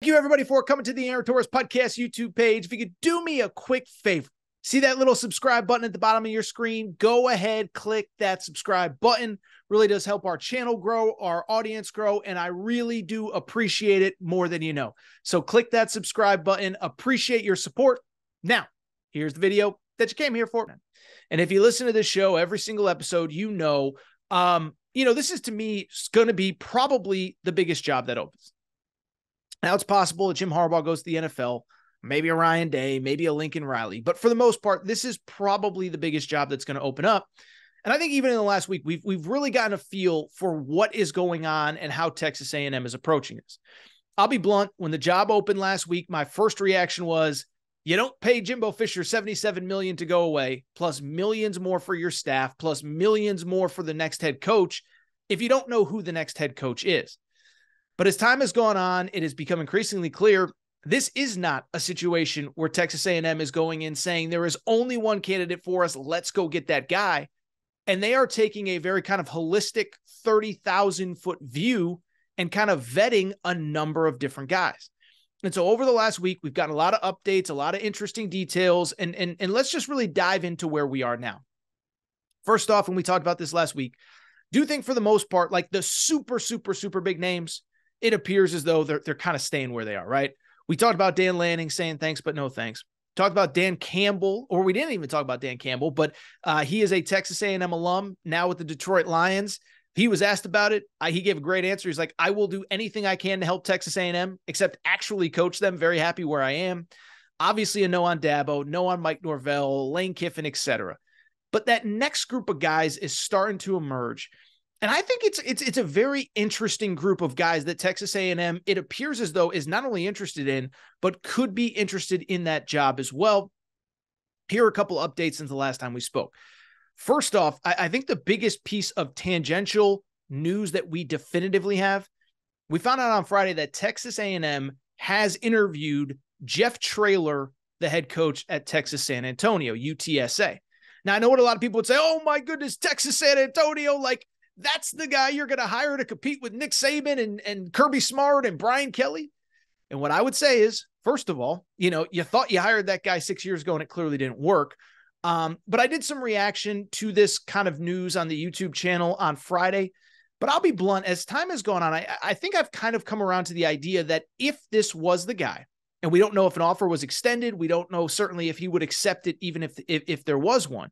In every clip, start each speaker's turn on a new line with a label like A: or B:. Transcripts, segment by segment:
A: you, everybody, for coming to the Aaron Torres Podcast YouTube page. If you could do me a quick favor, see that little subscribe button at the bottom of your screen? Go ahead, click that subscribe button. Really does help our channel grow, our audience grow, and I really do appreciate it more than you know. So click that subscribe button. Appreciate your support. Now, here's the video that you came here for. And if you listen to this show every single episode, this is, to me, going to be probably the biggest job that opens. Now, it's possible that Jim Harbaugh goes to the NFL, maybe a Ryan Day, maybe a Lincoln Riley. But for the most part, this is probably the biggest job that's going to open up. And I think even in the last week, we've really gotten a feel for what is going on and how Texas A&M is approaching this. I'll be blunt. When the job opened last week, my first reaction was, you don't pay Jimbo Fisher $77 million to go away, plus millions more for your staff, plus millions more for the next head coach, if you don't know who the next head coach is. But as time has gone on, it has become increasingly clear this is not a situation where Texas A&M is going in saying there is only one candidate for us, let's go get that guy. And they are taking a very kind of holistic 30,000-foot view and kind of vetting a number of different guys. And so over the last week, we've gotten a lot of updates, a lot of interesting details, and let's just really dive into where we are now. First off, when we talked about this last week, do think for the most part, like the super, super, super big names, it appears as though they're kind of staying where they are, right? We talked about Dan Lanning saying thanks, but no thanks. Talked about Dan Campbell, or we didn't even talk about Dan Campbell, but he is a Texas A&M alum now with the Detroit Lions. He was asked about it. He gave a great answer. He's like, I will do anything I can to help Texas A&M, except actually coach them. Very happy where I am. Obviously a no on Dabo, no on Mike Norvell, Lane Kiffin, etc. But that next group of guys is starting to emerge. And I think it's a very interesting group of guys that Texas A&M, it appears as though, is not only interested in, but could be interested in that job as well. Here are a couple updates since the last time we spoke. First off, I think the biggest piece of tangential news that we definitively have, we found out on Friday that Texas A&M has interviewed Jeff Traylor, the head coach at Texas San Antonio, UTSA. Now, I know what a lot of people would say, oh my goodness, Texas San Antonio, like, that's the guy you're going to hire to compete with Nick Saban and Kirby Smart and Brian Kelly. And what I would say is, first of all, you thought you hired that guy 6 years ago and it clearly didn't work. But I did some reaction to this kind of news on the YouTube channel on Friday. But I'll be blunt, as time has gone on, I think I've kind of come around to the idea that if this was the guy, and we don't know if an offer was extended, we don't know certainly if he would accept it, even if there was one.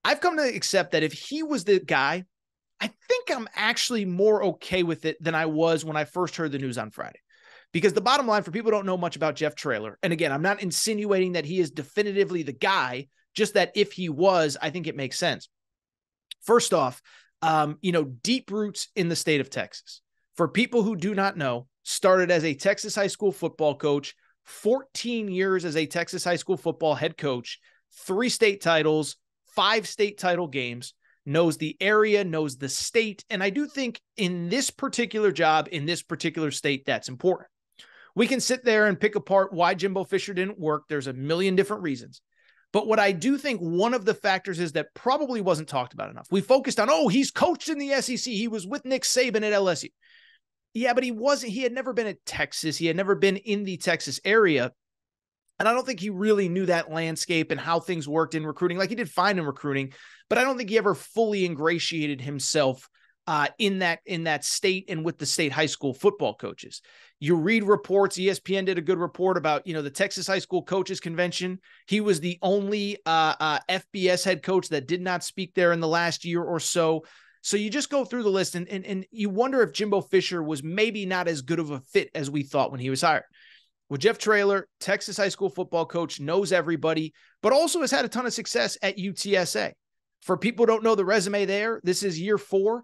A: I've come to accept that if he was the guy, I think I'm actually more okay with it than I was when I first heard the news on Friday. Because the bottom line, for people who don't know much about Jeff Traylor, and again, I'm not insinuating that he is definitively the guy, just that if he was, I think it makes sense. First off, deep roots in the state of Texas. For people who do not know, started as a Texas high school football coach, 14 years as a Texas high school football head coach, 3 state titles, 5 state title games, knows the area, knows the state. And I do think in this particular job, in this particular state, that's important. We can sit there and pick apart why Jimbo Fisher didn't work. There's a million different reasons. But what I do think one of the factors is that probably wasn't talked about enough. We focused on, he's coached in the SEC. He was with Nick Saban at LSU. Yeah, but he had never been at Texas. He had never been in the Texas area. And I don't think he really knew that landscape and how things worked in recruiting. Like, he did fine in recruiting, but I don't think he ever fully ingratiated himself in that state and with the state high school football coaches. You read reports. ESPN did a good report about, the Texas High School Coaches Convention. He was the only FBS head coach that did not speak there in the last year or so. So you just go through the list and you wonder if Jimbo Fisher was maybe not as good of a fit as we thought when he was hired. Well, Jeff Traylor, Texas high school football coach, knows everybody, but also has had a ton of success at UTSA. For people who don't know the resume there, this is year 4.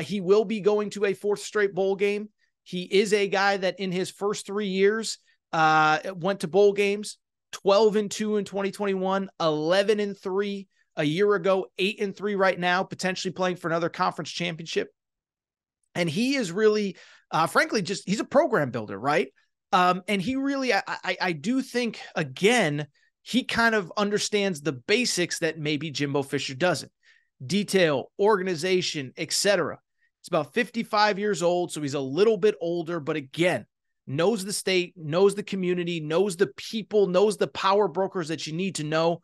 A: He will be going to a 4th straight bowl game. He is a guy that in his first 3 years went to bowl games, 12-2 in 2021, 11-3 a year ago, 8-3 right now, potentially playing for another conference championship. And he is really, frankly, he's a program builder, right? And he really, I do think, again, he kind of understands the basics that maybe Jimbo Fisher doesn't. Detail, organization, etc. He's about 55 years old, so he's a little bit older, but again, knows the state, knows the community, knows the people, knows the power brokers that you need to know.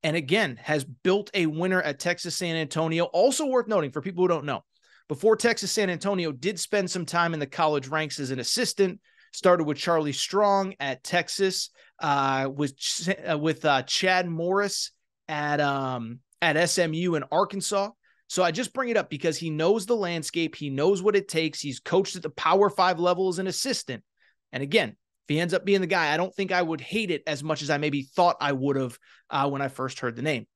A: And again, has built a winner at Texas San Antonio. Also worth noting for people who don't know, before Texas San Antonio did spend some time in the college ranks as an assistant, started with Charlie Strong at Texas, with Chad Morris at SMU in Arkansas. So I just bring it up because he knows the landscape. He knows what it takes. He's coached at the Power 5 level as an assistant. And again, if he ends up being the guy, I don't think I would hate it as much as I maybe thought I would have when I first heard the name.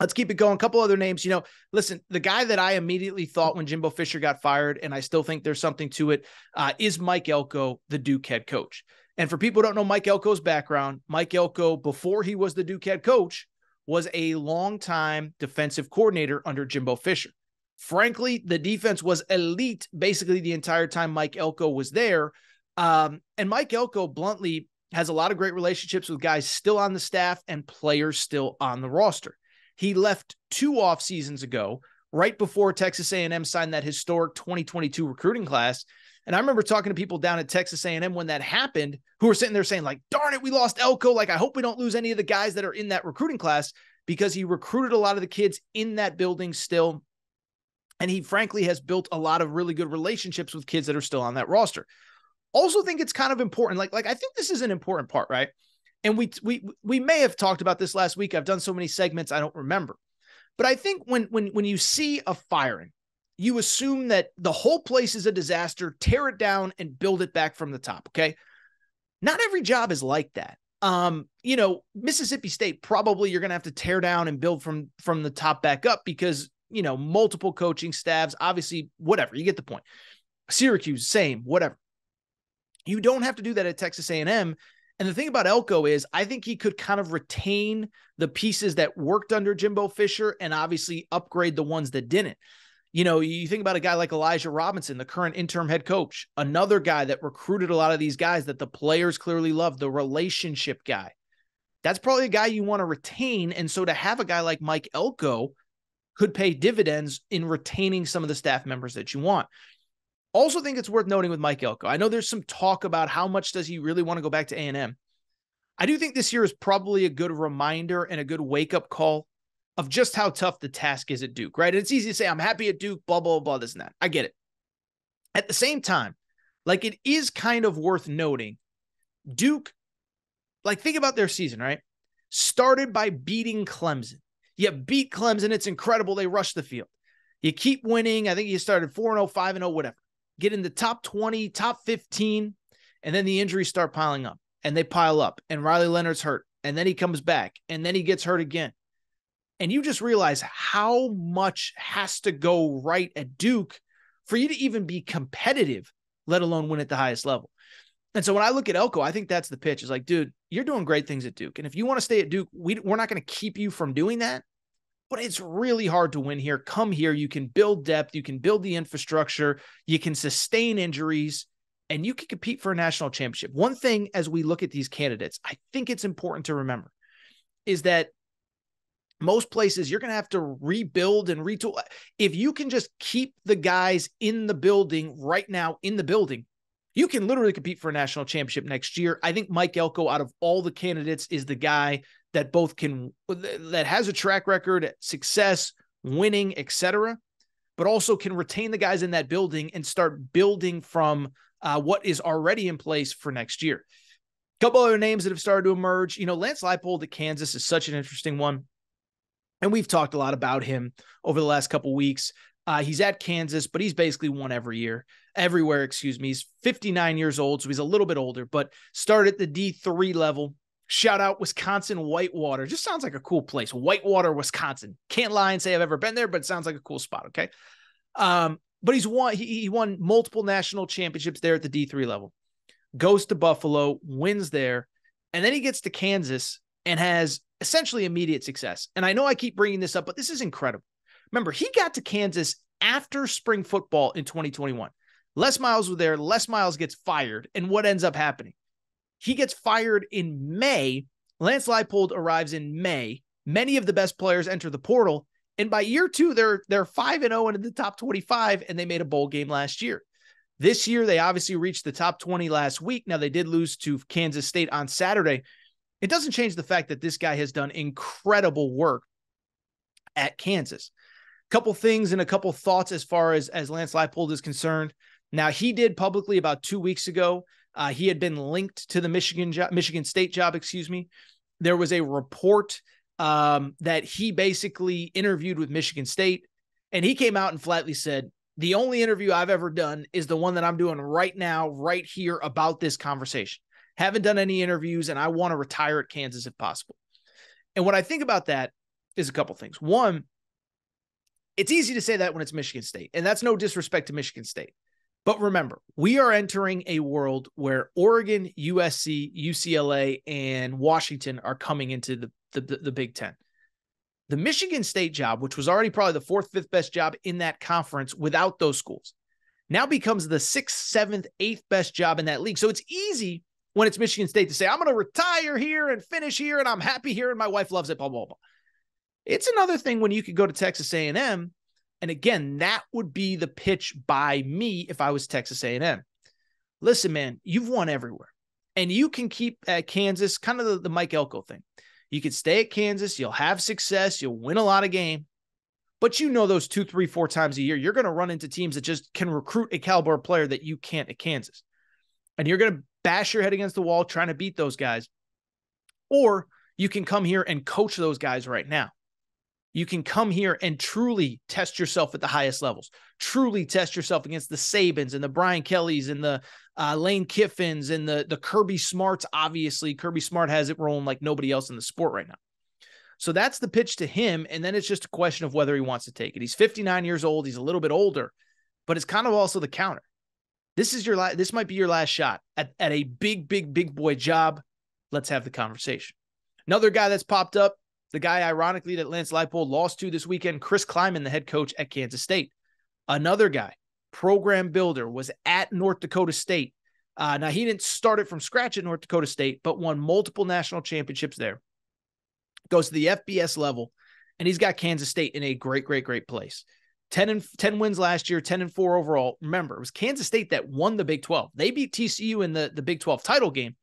A: Let's keep it going. A couple other names. Listen, the guy that I immediately thought when Jimbo Fisher got fired, and I still think there's something to it, is Mike Elko, the Duke head coach. And for people who don't know Mike Elko's background, Mike Elko, before he was the Duke head coach, was a longtime defensive coordinator under Jimbo Fisher. Frankly, the defense was elite basically the entire time Mike Elko was there. And Mike Elko, bluntly, has a lot of great relationships with guys still on the staff and players still on the roster. He left 2 off seasons ago, right before Texas A&M signed that historic 2022 recruiting class. And I remember talking to people down at Texas A&M when that happened, who were sitting there saying, like, darn it, we lost Elko. Like, I hope we don't lose any of the guys that are in that recruiting class, because he recruited a lot of the kids in that building still. And he frankly has built a lot of really good relationships with kids that are still on that roster. Also think it's kind of important. Like I think this is an important part, right? And we may have talked about this last week. I've done so many segments, I don't remember. But I think when you see a firing, you assume that the whole place is a disaster, tear it down and build it back from the top. Okay. Not every job is like that. Mississippi State, probably you're going to have to tear down and build from the top back up because, multiple coaching staffs, obviously, whatever, you get the point. Syracuse, same, whatever. You don't have to do that at Texas A&M. And the thing about Elko is I think he could kind of retain the pieces that worked under Jimbo Fisher and obviously upgrade the ones that didn't. You think about a guy like Elijah Robinson, the current interim head coach, another guy that recruited a lot of these guys that the players clearly love, the relationship guy. That's probably a guy you want to retain. And so to have a guy like Mike Elko could pay dividends in retaining some of the staff members that you want. Also think it's worth noting with Mike Elko, I know there's some talk about how much does he really want to go back to A&M. I do think this year is probably a good reminder and a good wake-up call of just how tough the task is at Duke, right? It's easy to say, I'm happy at Duke, blah, blah, blah, this and that. I get it. At the same time, it is kind of worth noting, Duke, think about their season, right? Started by beating Clemson. You beat Clemson, it's incredible. They rushed the field. You keep winning. I think you started 4-0, 5-0, whatever. Get in the top 20, top 15, and then the injuries start piling up, and they pile up, and Riley Leonard's hurt, and then he comes back, and then he gets hurt again. And you just realize how much has to go right at Duke for you to even be competitive, let alone win at the highest level. And so when I look at Elko, I think that's the pitch. It's like, dude, you're doing great things at Duke. And if you want to stay at Duke, we're not going to keep you from doing that. But it's really hard to win here. Come here. You can build depth. You can build the infrastructure. You can sustain injuries. And you can compete for a national championship. One thing as we look at these candidates, I think it's important to remember is that most places you're going to have to rebuild and retool. If you can just keep the guys in the building right now in the building, you can literally compete for a national championship next year. I think Mike Elko, out of all the candidates, is the guy that that has a track record at success, winning, etc., but also can retain the guys in that building and start building from what is already in place for next year. A couple other names that have started to emerge. Lance Leipold at Kansas is such an interesting one. And we've talked a lot about him over the last couple of weeks. He's at Kansas, but he's basically won everywhere. He's 59 years old, so he's a little bit older, but started at the D3 level. Shout out Wisconsin Whitewater. Just sounds like a cool place. Whitewater, Wisconsin. Can't lie and say I've ever been there, but it sounds like a cool spot, okay? But he won multiple national championships there at the D3 level. Goes to Buffalo, wins there, and then he gets to Kansas and has essentially immediate success. And I know I keep bringing this up, but this is incredible. Remember, he got to Kansas after spring football in 2021. Les Miles was there. Les Miles gets fired. And what ends up happening? He gets fired in May. Lance Leipold arrives in May. Many of the best players enter the portal. And by year 2, they're 5-0 and in the top 25, and they made a bowl game last year. This year, they obviously reached the top 20 last week. Now, they did lose to Kansas State on Saturday. It doesn't change the fact that this guy has done incredible work at Kansas. Couple things and a couple thoughts as far as Lance Leipold is concerned. Now, he did publicly about 2 weeks ago. He had been linked to the Michigan State job, There was a report that he basically interviewed with Michigan State, and he came out and flatly said, the only interview I've ever done is the one that I'm doing right now, right here about this conversation. Haven't done any interviews, and I want to retire at Kansas if possible. And what I think about that is a couple things. One, it's easy to say that when it's Michigan State, and that's no disrespect to Michigan State. But remember, we are entering a world where Oregon, USC, UCLA, and Washington are coming into the Big Ten. The Michigan State job, which was already probably the fourth, fifth best job in that conference without those schools, now becomes the sixth, seventh, eighth best job in that league. So it's easy when it's Michigan State to say, I'm going to retire here and finish here, and I'm happy here, and my wife loves it, blah, blah, blah. It's another thing when you could go to Texas A&M, and again, that would be the pitch by me if I was Texas A&M. Listen, man, you've won everywhere, and you can keep at Kansas, kind of the Mike Elko thing. You could stay at Kansas, you'll have success, you'll win a lot of games, but you know those 2, 3, 4 times a year, you're going to run into teams that just can recruit a caliber player that you can't at Kansas. And you're going to bash your head against the wall trying to beat those guys. Or you can come here and coach those guys right now. You can come here and truly test yourself at the highest levels, truly test yourself against the Sabins and the Brian Kellys and the Lane Kiffins and the Kirby Smarts. Obviously, Kirby Smart has it rolling like nobody else in the sport right now. So that's the pitch to him. And then it's just a question of whether he wants to take it. He's 59 years old. He's a little bit older, but it's kind of also the counter. This might be your last shot at a big boy job. Let's have the conversation. Another guy that's popped up, the guy, ironically, that Lance Leipold lost to this weekend, Chris Kleiman, the head coach at Kansas State. Another guy, program builder, was at North Dakota State. Now, he didn't start it from scratch at North Dakota State, but won multiple national championships there. Goes to the FBS level, and he's got Kansas State in a great place. 10 wins last year, 10-4 overall. Remember, it was Kansas State that won the Big 12. They beat TCU in the Big 12 title game.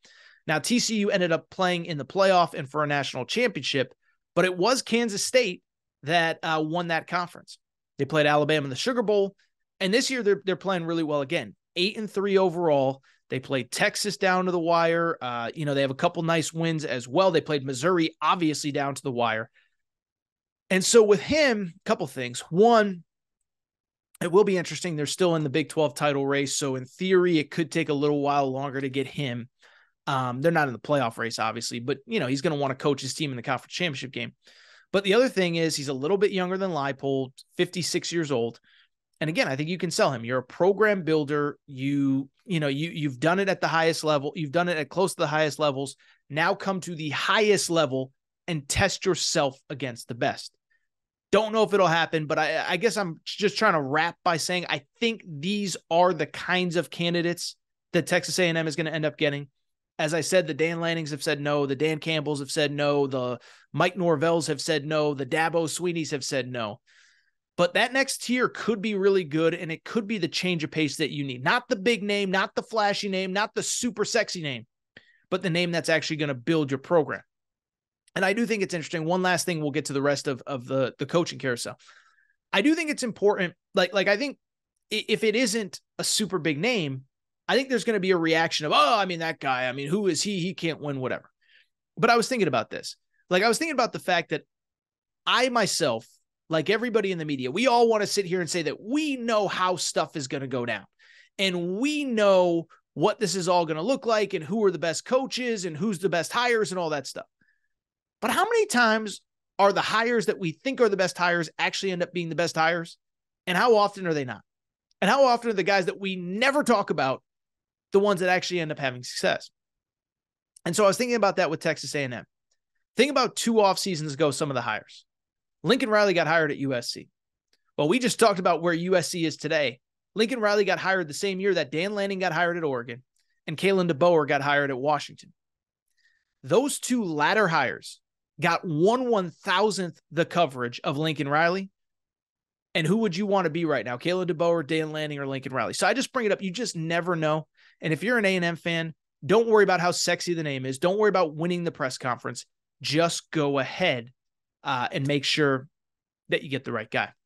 A: Now, TCU ended up playing in the playoff and for a national championship, but it was Kansas State that won that conference. They played Alabama in the Sugar Bowl, and this year they're playing really well again. 8-3 overall. They played Texas down to the wire. They have a couple nice wins as well. They played Missouri, obviously, down to the wire. And so with him, a couple things. One, it will be interesting. They're still in the Big 12 title race, so in theory, it could take a little while longer to get him. They're not in the playoff race, obviously, but he's going to want to coach his team in the conference championship game. But the other thing is he's a little bit younger than Leipold, 56 years old. And again, I think you can sell him. You're a program builder. You've done it at the highest level. You've done it at close to the highest levels. Now come to the highest level and test yourself against the best. Don't know if it'll happen, but I guess I'm just trying to wrap by saying I think these are the kinds of candidates that Texas A&M is going to end up getting. As I said, the Dan Lannings have said no. The Dan Campbells have said no. The Mike Norvells have said no. The Dabo Sweeneys have said no. But that next tier could be really good, and it could be the change of pace that you need. Not the big name, not the flashy name, not the super sexy name, but the name that's actually going to build your program. And I do think it's interesting. One last thing, we'll get to the rest of the coaching carousel. I do think it's important. Like I think if it isn't a super big name, I think there's going to be a reaction of, that guy, who is he? He can't win, whatever. But I was thinking about this. I was thinking about the fact that I myself, like everybody in the media, we all want to sit here and say that we know how stuff is going to go down. And we know what this is all going to look like and who are the best coaches and who's the best hires and all that stuff. But how many times are the hires that we think are the best hires actually end up being the best hires? And how often are they not? And how often are the guys that we never talk about the ones that actually end up having success? And so I was thinking about that with Texas A&M. Think about 2 off seasons ago, some of the hires. Lincoln Riley got hired at USC. Well, we just talked about where USC is today. Lincoln Riley got hired the same year that Dan Lanning got hired at Oregon and Kalen DeBoer got hired at Washington. Those 2 latter hires got 1/1000th the coverage of Lincoln Riley, And who would you want to be right now? Kalen DeBoer or Dan Lanning or Lincoln Riley? So I just bring it up. You just never know. And if you're an A&M fan, don't worry about how sexy the name is. Don't worry about winning the press conference. Just go ahead and make sure that you get the right guy.